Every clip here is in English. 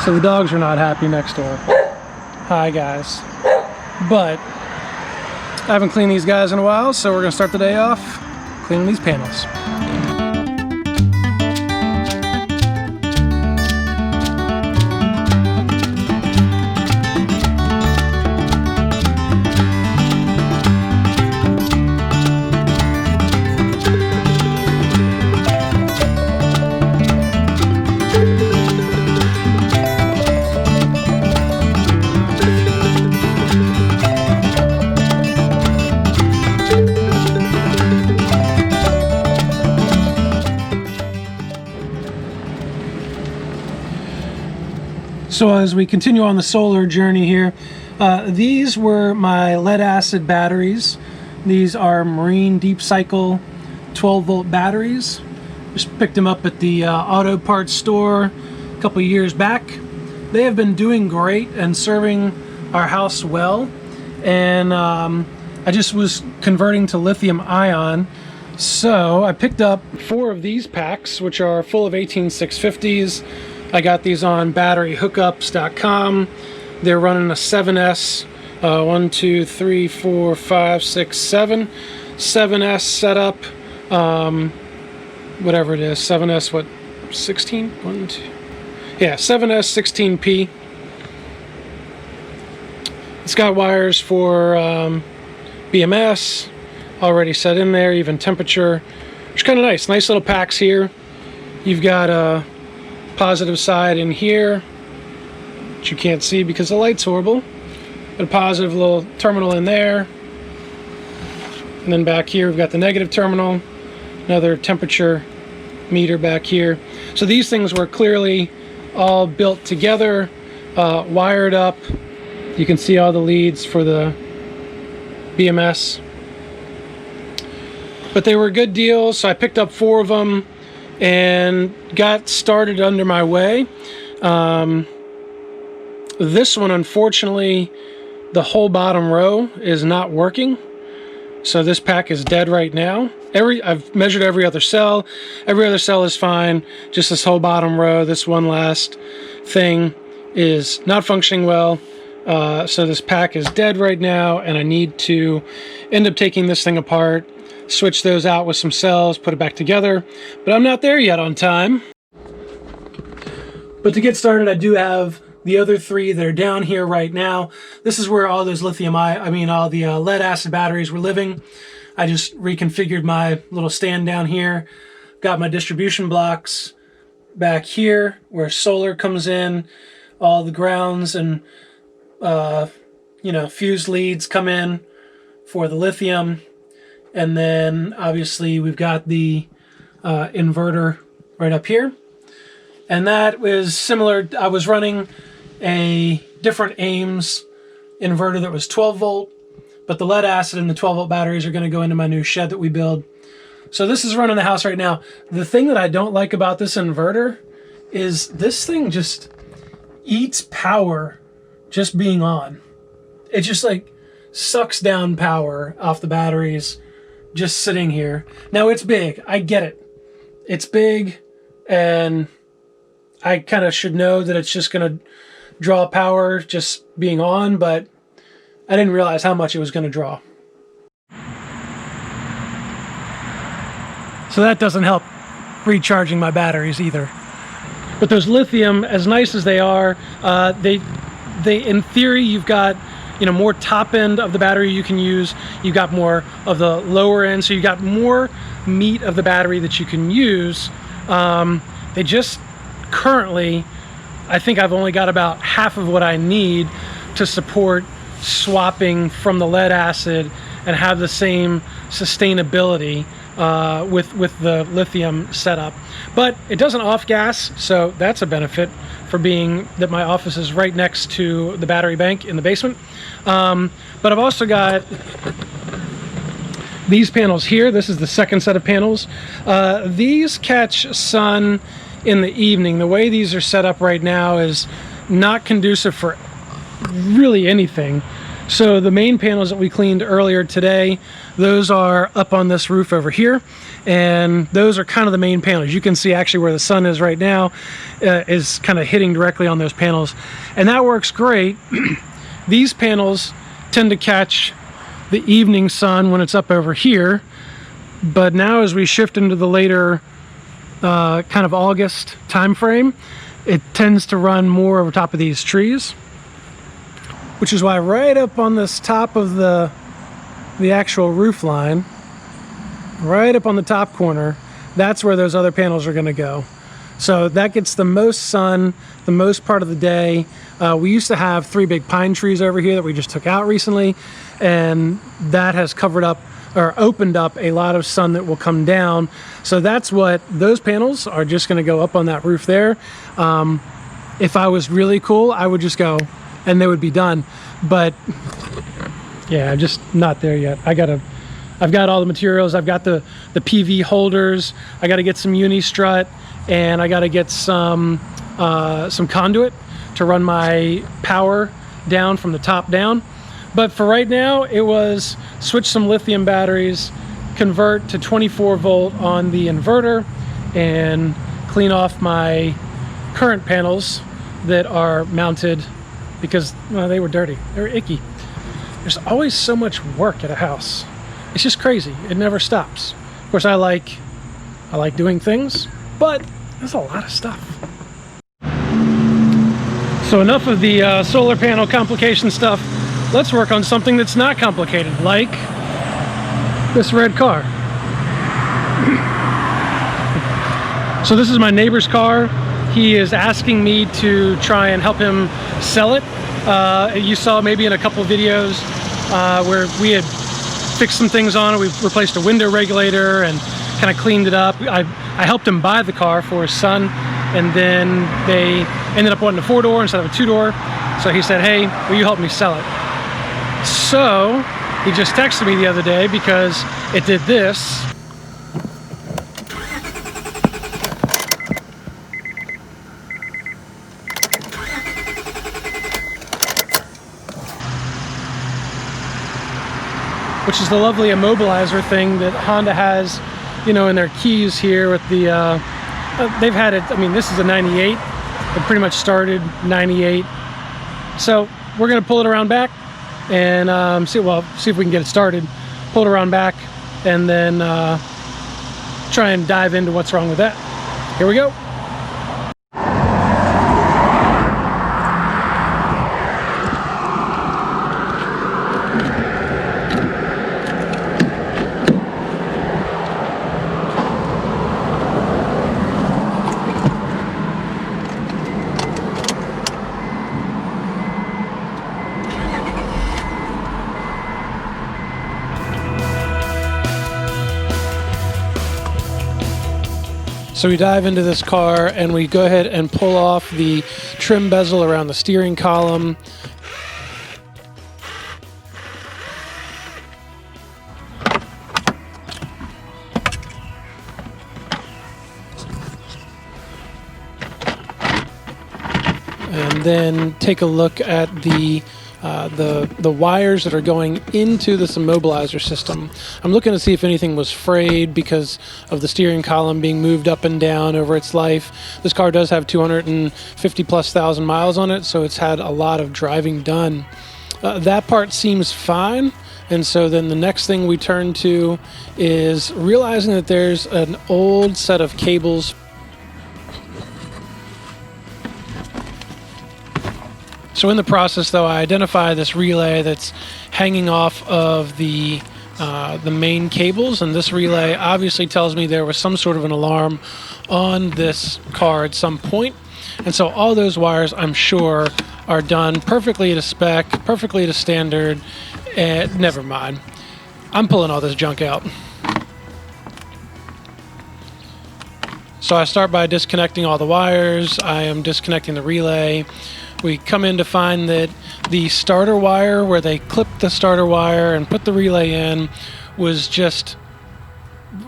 So the dogs are not happy next door. Hi guys. But I haven't cleaned these guys in a while, so we're gonna start the day off cleaning these panels. So as we continue on the solar journey here, these were my lead acid batteries. These are Marine Deep Cycle 12-volt batteries. Just picked them up at the auto parts store a couple years back. They have been doing great and serving our house well. And I just was converting to lithium-ion. So I picked up 4 of these packs, which are full of 18650s. I got these on batteryhookups.com. They're running a 7S, 1, 2, 3, 4, 5, 6, 7. 7S setup, whatever it is, 7S, what, 16? 1, 2. Yeah, 7S 16P. It's got wires for BMS already set in there, even temperature. It's kind of nice. Nice little packs here. You've got a positive side in here, which you can't see because the light's horrible. But a positive little terminal in there. And then back here we've got the negative terminal. Another temperature meter back here. So these things were clearly all built together, wired up. You can see all the leads for the BMS. But they were a good deal, so I picked up 4 of them and got started under my way. This one, unfortunately, the whole bottom row is not working. So this pack is dead right now. I've measured every other cell. Every other cell is fine. Just this whole bottom row, this one last thing is not functioning well. So this pack is dead right now, and I need to end up taking this thing apart, switch those out with some cells, put it back together, but I'm not there yet on time. But to get started, I do have the other 3 that are down here right now. This is where all those all the lead acid batteries were living. I just reconfigured my little stand down here. Got my distribution blocks back here where solar comes in. All the grounds and fuse leads come in for the lithium. And then obviously we've got the inverter right up here. And that was similar. I was running a different Ames inverter that was 12 volt, but the lead acid and the 12 volt batteries are going to go into my new shed that we build. So this is running the house right now. The thing that I don't like about this inverter is this thing just eats power just being on. It just like sucks down power off the batteries just sitting here. Now it's big, I get it. It's big, and I kind of should know that it's just gonna draw power just being on, but I didn't realize how much it was gonna draw. So that doesn't help recharging my batteries either. But those lithium, as nice as they are, they in theory, you've got more top end of the battery you can use. You've got more of the lower end, so you got more meat of the battery that you can use. They just currently, I think I've only got about half of what I need to support swapping from the lead acid and have the same sustainability with the lithium setup. But it doesn't off gas, so that's a benefit for being that my office is right next to the battery bank in the basement. But I've also got these panels here. This is the second set of panels. These catch sun in the evening. The way these are set up right now is not conducive for really anything. So the main panels that we cleaned earlier today, those are up on this roof over here, and those are kind of the main panels. You can see actually where the sun is right now is kind of hitting directly on those panels, and that works great. These panels tend to catch the evening sun when it's up over here, but now as we shift into the later kind of August time frame, it tends to run more over top of these trees, which is why right up on this top of the actual roof line, right up on the top corner, that's where those other panels are going to go. So that gets the most sun the most part of the day. We used to have 3 big pine trees over here that we just took out recently, and that has covered up or opened up a lot of sun that will come down. So that's what those panels are, just going to go up on that roof there. If I was really cool, I would just go and they would be done. But yeah, I'm just not there yet. I've got all the materials. I've got the PV holders. I got to get some uni strut, and I got to get some conduit to run my power down from the top down. But for right now, it was switch some lithium batteries, convert to 24 volt on the inverter, and clean off my current panels that are mounted because, well, they were dirty. They were icky. There's always so much work at a house. It's just crazy. It never stops. Of course, I like doing things, but there's a lot of stuff. So enough of the solar panel complication stuff. Let's work on something that's not complicated, like this red car. So this is my neighbor's car. He is asking me to try and help him sell it. You saw maybe in a couple videos where we had fixed some things on it. We replaced a window regulator and kind of cleaned it up. I helped him buy the car for his son, and then they ended up wanting a 4-door instead of a 2-door. So he said, hey, will you help me sell it? So he just texted me the other day because it did this. Which is the lovely immobilizer thing that Honda has, you know, in their keys here with the, they've had it, I mean, this is a 98. It pretty much started 98. So we're gonna pull it around back and see if we can get it started, pull it around back, and then try and dive into what's wrong with that. Here we go. So we dive into this car and we go ahead and pull off the trim bezel around the steering column. And then take a look at the wires that are going into this immobilizer system. I'm looking to see if anything was frayed because of the steering column being moved up and down over its life. This car does have 250,000+ miles on it, so it's had a lot of driving done. That part seems fine, and so then the next thing we turn to is realizing that there's an old set of cables. So in the process, though, I identify this relay that's hanging off of the main cables, and this relay obviously tells me there was some sort of an alarm on this car at some point. And so all those wires, I'm sure, are done perfectly to spec, perfectly to standard, and never mind. I'm pulling all this junk out. So I start by disconnecting all the wires. I am disconnecting the relay. We come in to find that the starter wire, where they clipped the starter wire and put the relay in, was just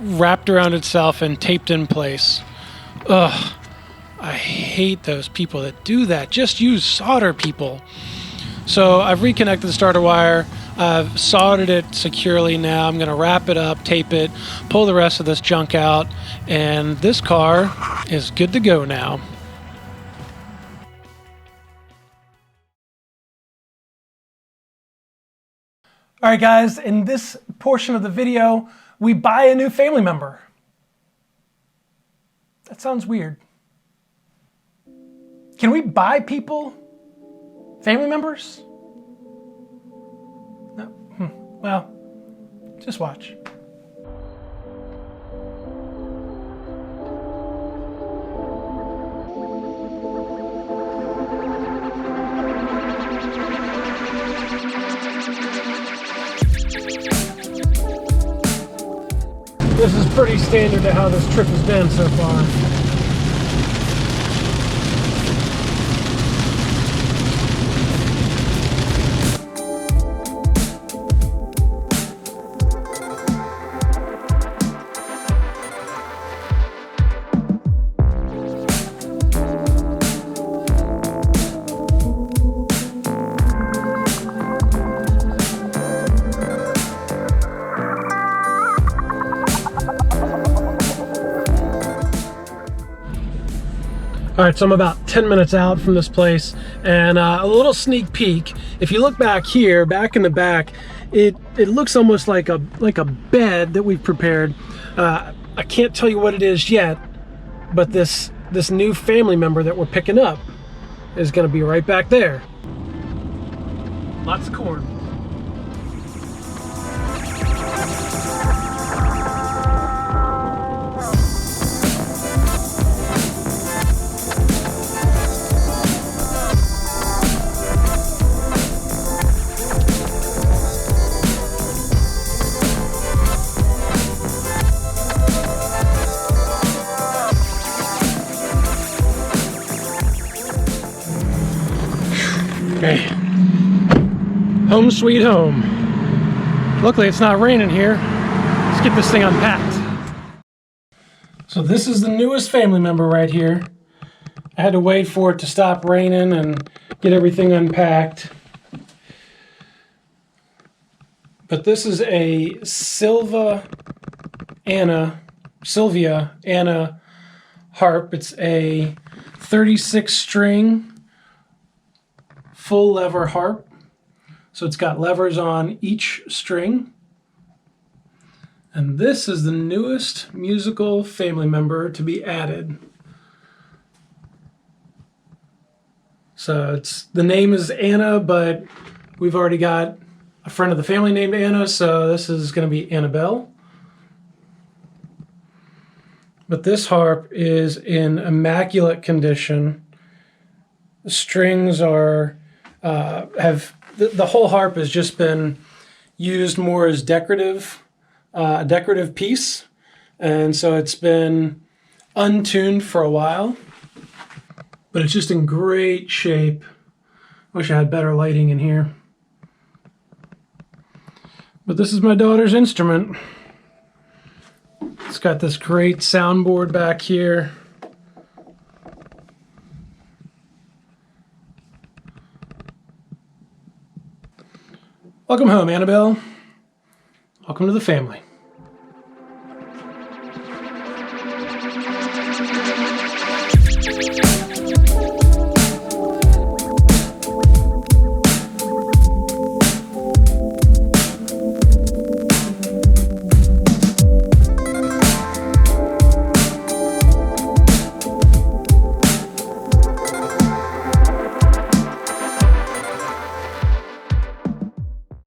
wrapped around itself and taped in place. Ugh, I hate those people that do that. Just use solder, people. So I've reconnected the starter wire. I've soldered it securely now. I'm going to wrap it up, tape it, pull the rest of this junk out, and this car is good to go now. All right, guys, in this portion of the video, we buy a new family member. That sounds weird. Can we buy people? Family members? No. Well, just watch. This is pretty standard to how this trip has been so far. All right, so I'm about 10 minutes out from this place, and a little sneak peek. If you look back here, back in the back, it looks almost like a bed that we've prepared. I can't tell you what it is yet, but this new family member that we're picking up is going to be right back there. Lots of corn. Okay, home sweet home. Luckily it's not raining here. Let's get this thing unpacked. So this is the newest family member right here. I had to wait for it to stop raining and get everything unpacked. But this is a Sylvia Anna harp. It's a 36 string full lever harp. So it's got levers on each string. And this is the newest musical family member to be added. So the name is Anna, but we've already got a friend of the family named Anna, so this is going to be Annabelle. But this harp is in immaculate condition. The strings are the whole harp has just been used more as decorative piece, and so it's been untuned for a while, but it's just in great shape. Wish I had better lighting in here. But this is my daughter's instrument. It's got this great soundboard back here. Welcome home, Annabelle. Welcome to the family.